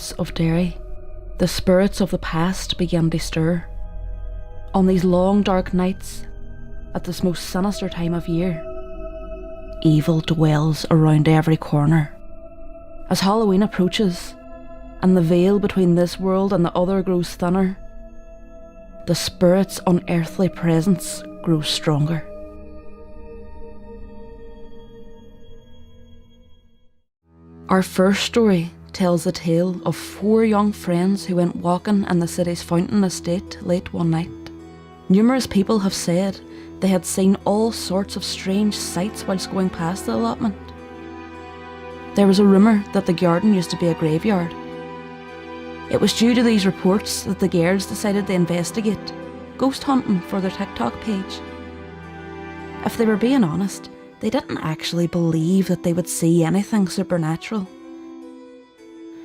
streets of Derry, the spirits of the past began to stir. On these long dark nights, at this most sinister time of year, evil dwells around every corner. As Halloween approaches, and the veil between this world and the other grows thinner, the spirit's unearthly presence grows stronger. Our first story tells the tale of 4 young friends who went walking in the city's Fountain Estate late one night. Numerous people have said they had seen all sorts of strange sights whilst going past the allotment. There was a rumour that the garden used to be a graveyard. It was due to these reports that the girls decided to investigate, ghost hunting for their TikTok page. If they were being honest, they didn't actually believe that they would see anything supernatural.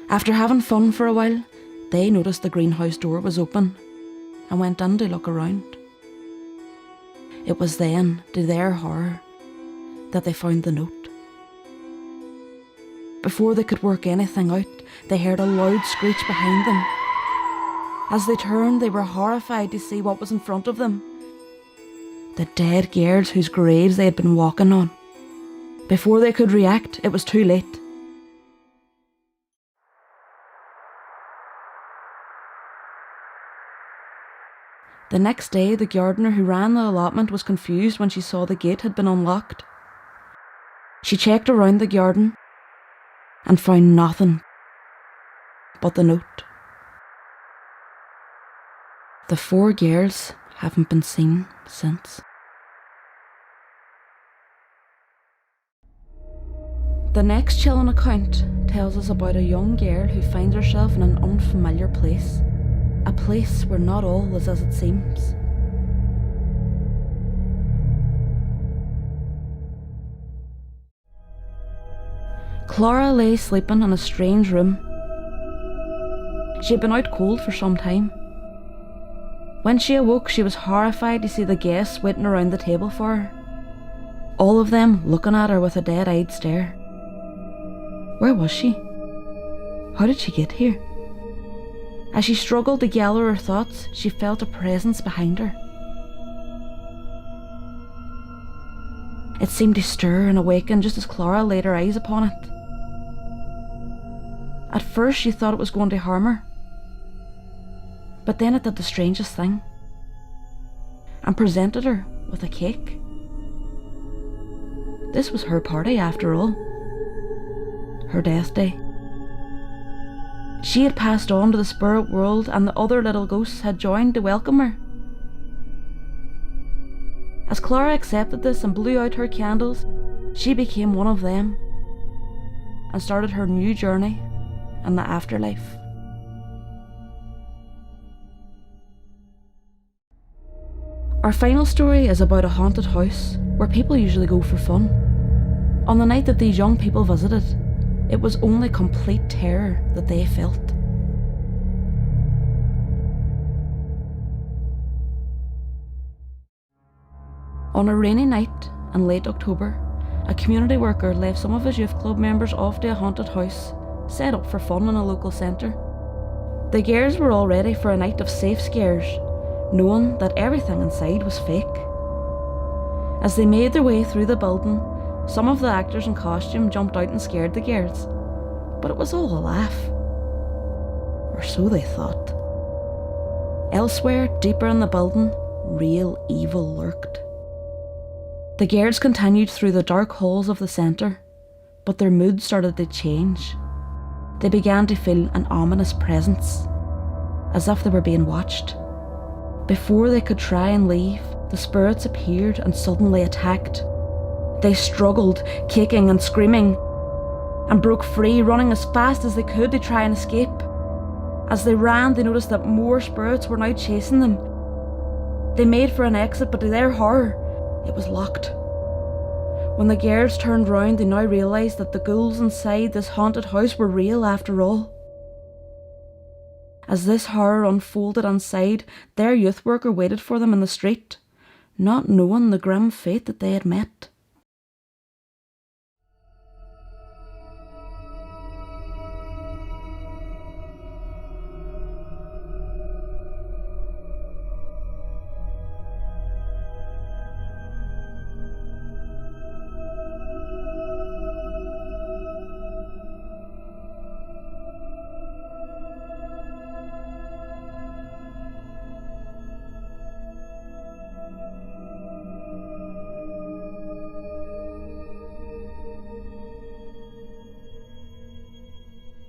After having fun for a while, they noticed the greenhouse door was open and went in to look around. It was then, to their horror, that they found the note. Before they could work anything out, they heard a loud screech behind them. As they turned, they were horrified to see what was in front of them. The dead girls whose graves they had been walking on. Before they could react, it was too late. The next day, the gardener who ran the allotment was confused when she saw the gate had been unlocked. She checked around the garden and found nothing but the note. The 4 girls haven't been seen since. The next chilling account tells us about a young girl who finds herself in an unfamiliar place. A place where not all is as it seems. Clara lay sleeping in a strange room. She had been out cold for some time. When she awoke, she was horrified to see the guests waiting around the table for her. All of them looking at her with a dead-eyed stare. Where was she? How did she get here? As she struggled to gather her thoughts, she felt a presence behind her. It seemed to stir and awaken just as Clara laid her eyes upon it. At first she thought it was going to harm her, but then it did the strangest thing, and presented her with a cake. This was her party after all, her death day. She had passed on to the spirit world, and the other little ghosts had joined to welcome her. As Clara accepted this and blew out her candles, she became one of them and started her new journey in the afterlife. Our final story is about a haunted house where people usually go for fun. On the night that these young people visited, it was only complete terror that they felt. On a rainy night in late October, a community worker left some of his youth club members off to a haunted house set up for fun in a local centre. The girls were all ready for a night of safe scares, knowing that everything inside was fake. As they made their way through the building, some of the actors in costume jumped out and scared the girls, but it was all a laugh. Or so they thought. Elsewhere, deeper in the building, real evil lurked. The girls continued through the dark halls of the centre, but their mood started to change. They began to feel an ominous presence, as if they were being watched. Before they could try and leave, the spirits appeared and suddenly attacked. They struggled, kicking and screaming, and broke free, running as fast as they could to try and escape. As they ran, they noticed that more spirits were now chasing them. They made for an exit, but to their horror, it was locked. When the girls turned round, they now realised that the ghouls inside this haunted house were real after all. As this horror unfolded inside, their youth worker waited for them in the street, not knowing the grim fate that they had met.